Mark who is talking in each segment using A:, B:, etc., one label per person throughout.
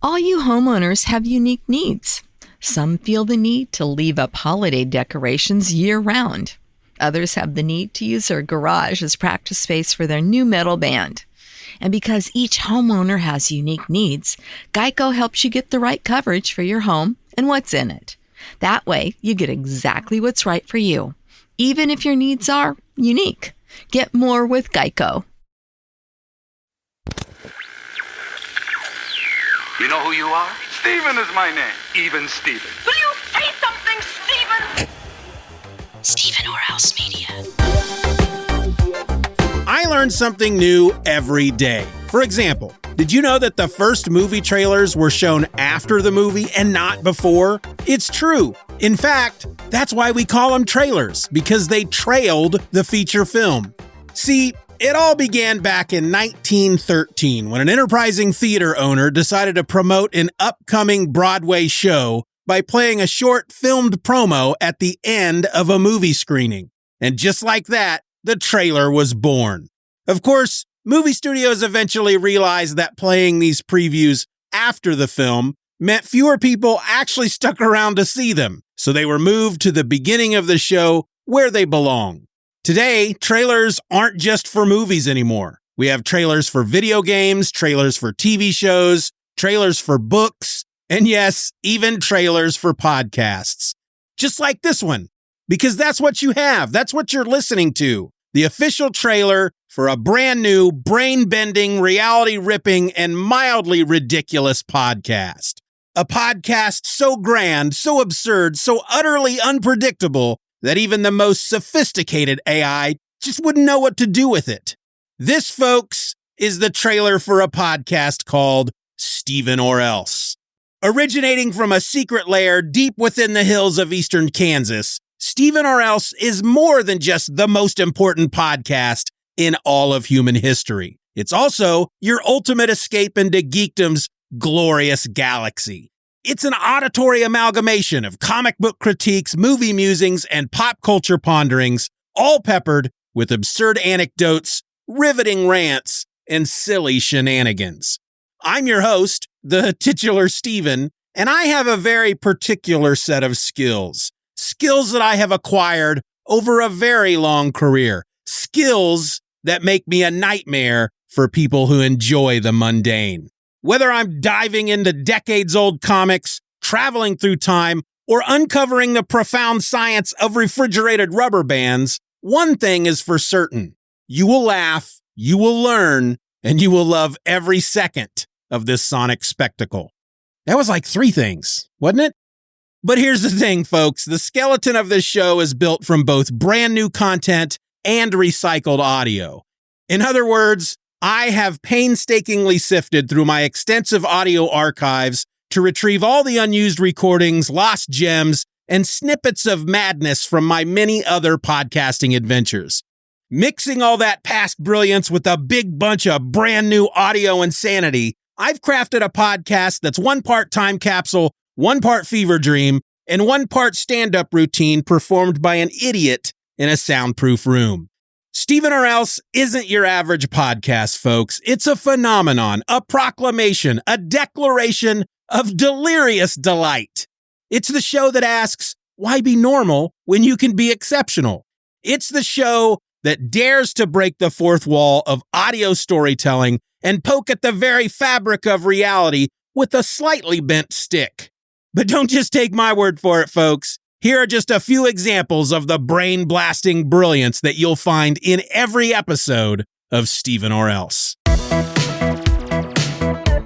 A: All you homeowners have unique needs. Some feel the need to leave up holiday decorations year-round. Others have the need to use their garage as practice space for their new metal band. And because each homeowner has unique needs, Geico helps you get the right coverage for your home and what's in it. That way, you get exactly what's right for you, even if your needs are unique. Get more with Geico.
B: You know who you are? Steven is my name. Even Steven.
C: Will you say something, Steven?
A: Steeven Orr Else Media.
D: I learn something new every day. For example, did you know that the first movie trailers were shown after the movie and not before? It's true. In fact, that's why we call them trailers, because they trailed the feature film. See, it all began back in 1913 when an enterprising theater owner decided to promote an upcoming Broadway show by playing a short filmed promo at the end of a movie screening. And just like that, the trailer was born. Of course, movie studios eventually realized that playing these previews after the film meant fewer people actually stuck around to see them, so they were moved to the beginning of the show where they belong. Today, trailers aren't just for movies anymore. We have trailers for video games, trailers for TV shows, trailers for books, and yes, even trailers for podcasts. Just like this one, because that's what you have. That's what you're listening to. The official trailer for a brand new, brain-bending, reality-ripping, and mildly ridiculous podcast. A podcast so grand, so absurd, so utterly unpredictable that even the most sophisticated AI just wouldn't know what to do with it. This, folks, is the trailer for a podcast called Steeven Orr Else. Originating from a secret lair deep within the hills of eastern Kansas, Steeven Orr Else is more than just the most important podcast in all of human history. It's also your ultimate escape into geekdom's glorious galaxy. It's an auditory amalgamation of comic book critiques, movie musings, and pop culture ponderings, all peppered with absurd anecdotes, riveting rants, and silly shenanigans. I'm your host, the titular Steven, and I have a very particular set of skills. Skills that I have acquired over a very long career. Skills that make me a nightmare for people who enjoy the mundane. Whether I'm diving into decades-old comics, traveling through time, or uncovering the profound science of refrigerated rubber bands, one thing is for certain. You will laugh, you will learn, and you will love every second of this sonic spectacle. That was like 3 things, wasn't it? But here's the thing, folks. The skeleton of this show is built from both brand new content and recycled audio. In other words, I have painstakingly sifted through my extensive audio archives to retrieve all the unused recordings, lost gems, and snippets of madness from my many other podcasting adventures. Mixing all that past brilliance with a big bunch of brand new audio insanity, I've crafted a podcast that's 1 part time capsule, 1 part fever dream, and 1 part stand-up routine performed by an idiot in a soundproof room. Steeven Orr Else isn't your average podcast, folks. It's a phenomenon, a proclamation, a declaration of delirious delight. It's the show that asks, why be normal when you can be exceptional? It's the show that dares to break the 4th wall of audio storytelling and poke at the very fabric of reality with a slightly bent stick. But don't just take my word for it, folks. Here are just a few examples of the brain-blasting brilliance that you'll find in every episode of Steeven Orr Else.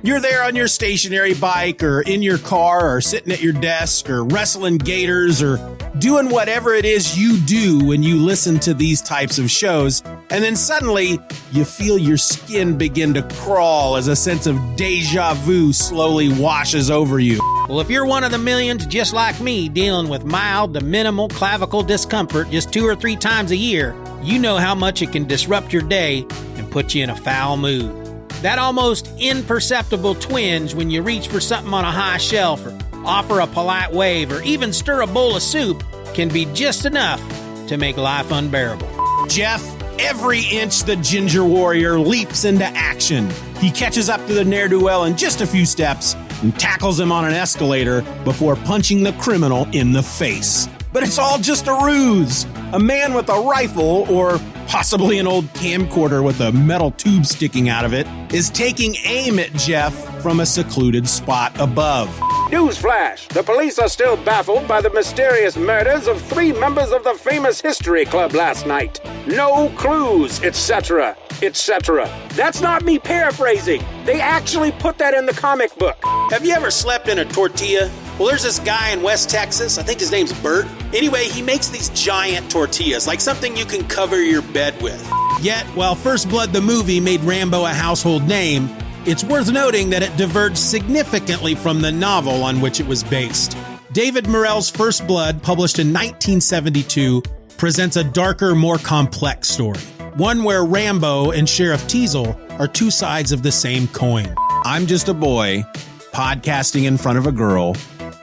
D: You're there on your stationary bike or in your car or sitting at your desk or wrestling gators or doing whatever it is you do when you listen to these types of shows, and then suddenly you feel your skin begin to crawl as a sense of deja vu slowly washes over you.
E: Well, if you're one of the millions just like me dealing with mild to minimal clavicle discomfort just 2 or 3 times a year, you know how much it can disrupt your day and put you in a foul mood. That almost imperceptible twinge when you reach for something on a high shelf or offer a polite wave or even stir a bowl of soup can be just enough to make life unbearable.
D: Jeff, every inch the Ginger Warrior leaps into action. He catches up to the ne'er-do-well in just a few steps, and tackles him on an escalator before punching the criminal in the face. But it's all just a ruse. A man with a rifle, or possibly an old camcorder with a metal tube sticking out of it, is taking aim at Jeff from a secluded spot above.
F: Newsflash! The police are still baffled by the mysterious murders of 3 members of the famous history club last night. No clues, etc., etc. That's not me paraphrasing. They actually put that in the comic book.
D: Have you ever slept in a tortilla? Well, there's this guy in West Texas, I think his name's Bert. Anyway, he makes these giant tortillas, like something you can cover your bed with. Yet, while First Blood the movie made Rambo a household name, it's worth noting that it diverged significantly from the novel on which it was based. David Morrell's First Blood, published in 1972, presents a darker, more complex story. One where Rambo and Sheriff Teasel are 2 sides of the same coin. I'm just a boy podcasting in front of a girl,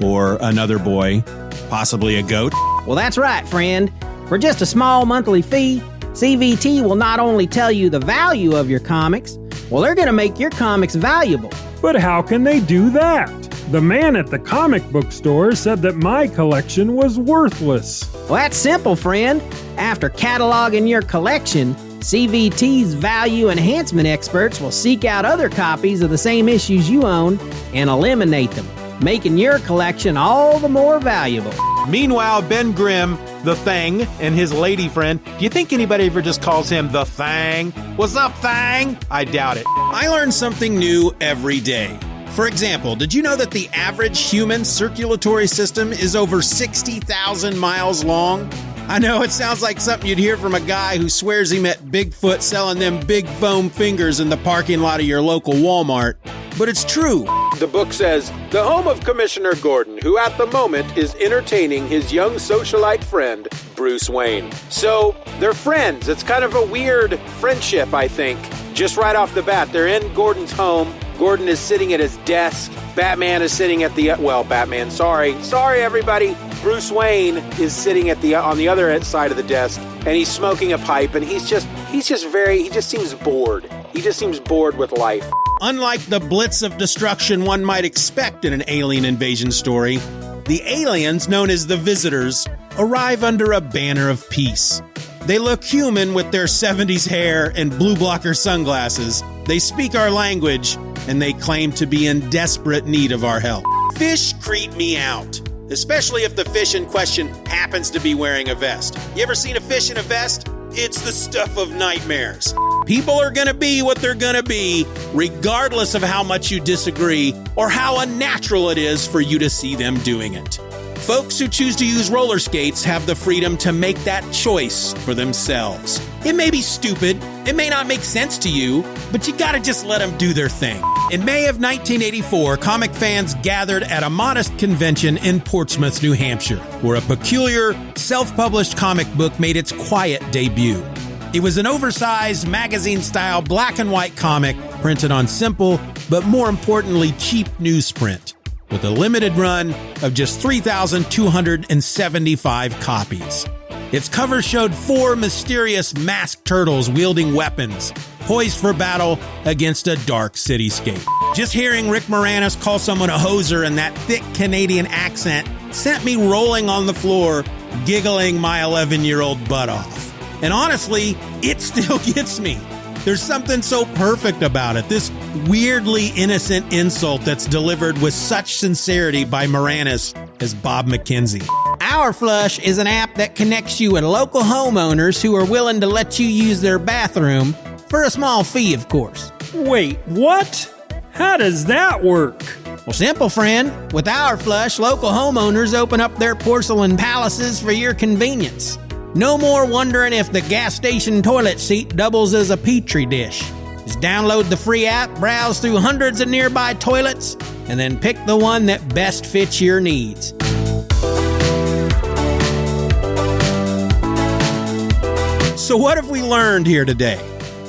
D: or another boy, possibly a goat.
E: Well, that's right, friend. For just a small monthly fee, CVT will not only tell you the value of your comics, well, they're going to make your comics valuable.
G: But how can they do that? The man at the comic book store said that my collection was worthless.
E: Well, that's simple, friend. After cataloging your collection, CVT's value enhancement experts will seek out other copies of the same issues you own and eliminate them, making your collection all the more valuable.
D: Meanwhile, Ben Grimm, the Thing, and his lady friend, do you think anybody ever just calls him the Thang? What's up, Thang? I doubt it. I learn something new every day. For example, did you know that the average human circulatory system is over 60,000 miles long? I know it sounds like something you'd hear from a guy who swears he met Bigfoot selling them big foam fingers in the parking lot of your local Walmart, but it's true.
F: The book says, the home of Commissioner Gordon, who at the moment is entertaining his young socialite friend, Bruce Wayne. So, they're friends. It's kind of a weird friendship, I think. Just right off the bat, they're in Gordon's home. Gordon is sitting at his desk. Batman is sitting at Sorry, everybody. Bruce Wayne is sitting on the other side of the desk, and he's smoking a pipe, and he just seems bored. He just seems bored with life.
D: Unlike the blitz of destruction one might expect in an alien invasion story, the aliens, known as the Visitors, arrive under a banner of peace. They look human with their 70s hair and blue blocker sunglasses. They speak our language, and they claim to be in desperate need of our help. Fish creep me out, especially if the fish in question happens to be wearing a vest. You ever seen a fish in a vest? It's the stuff of nightmares. People are gonna be what they're gonna be, regardless of how much you disagree or how unnatural it is for you to see them doing it. Folks who choose to use roller skates have the freedom to make that choice for themselves. It may be stupid, it may not make sense to you, but you gotta just let them do their thing. In May of 1984, comic fans gathered at a modest convention in Portsmouth, New Hampshire, where a peculiar, self-published comic book made its quiet debut. It was an oversized, magazine-style black and white comic printed on simple, but more importantly, cheap newsprint, with a limited run of just 3,275 copies. Its cover showed 4 mysterious masked turtles wielding weapons, poised for battle against a dark cityscape. Just hearing Rick Moranis call someone a hoser in that thick Canadian accent sent me rolling on the floor, giggling my 11-year-old butt off. And honestly, it still gets me. There's something so perfect about it, this weirdly innocent insult that's delivered with such sincerity by Moranis as Bob McKenzie.
E: Our Flush is an app that connects you with local homeowners who are willing to let you use their bathroom, for a small fee, of course.
G: Wait, what? How does that work?
E: Well, simple, friend. With Our Flush, local homeowners open up their porcelain palaces for your convenience. No more wondering if the gas station toilet seat doubles as a petri dish. Just download the free app, browse through hundreds of nearby toilets, and then pick the one that best fits your needs.
D: So what have we learned here today?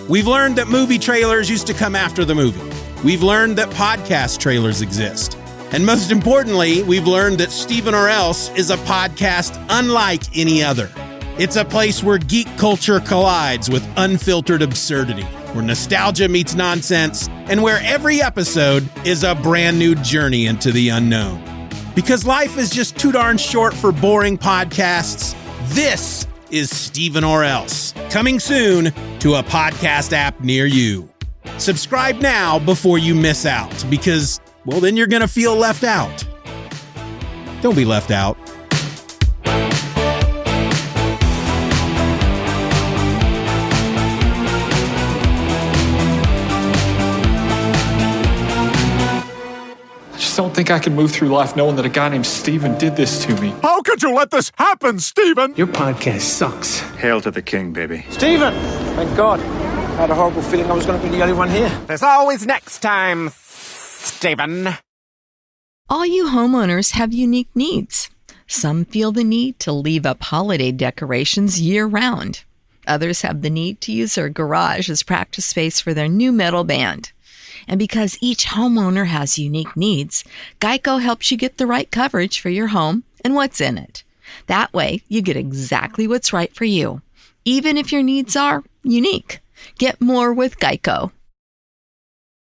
D: We've learned that movie trailers used to come after the movie. We've learned that podcast trailers exist. And most importantly, we've learned that Steeven Orr Else is a podcast unlike any other. It's a place where geek culture collides with unfiltered absurdity. where nostalgia meets nonsense, and where every episode is a brand new journey into the unknown. Because life is just too darn short for boring podcasts, this is Steeven Orr Else, coming soon to a podcast app near you. Subscribe now before you miss out, because, well, then you're going to feel left out. Don't be left out.
H: I just don't think I can move through life knowing that a guy named Steeven did this to me.
I: How could you let this happen, Steeven?
J: Your podcast sucks.
I: Hail to the king, baby.
J: Steeven! Thank God. I had a horrible feeling I was going to be the only one here.
I: There's always next time, Steeven.
A: All you homeowners have unique needs. Some feel the need to leave up holiday decorations year-round. Others have the need to use their garage as practice space for their new metal band. And because each homeowner has unique needs, Geico helps you get the right coverage for your home and what's in it. That way, you get exactly what's right for you, even if your needs are unique. Get more with Geico.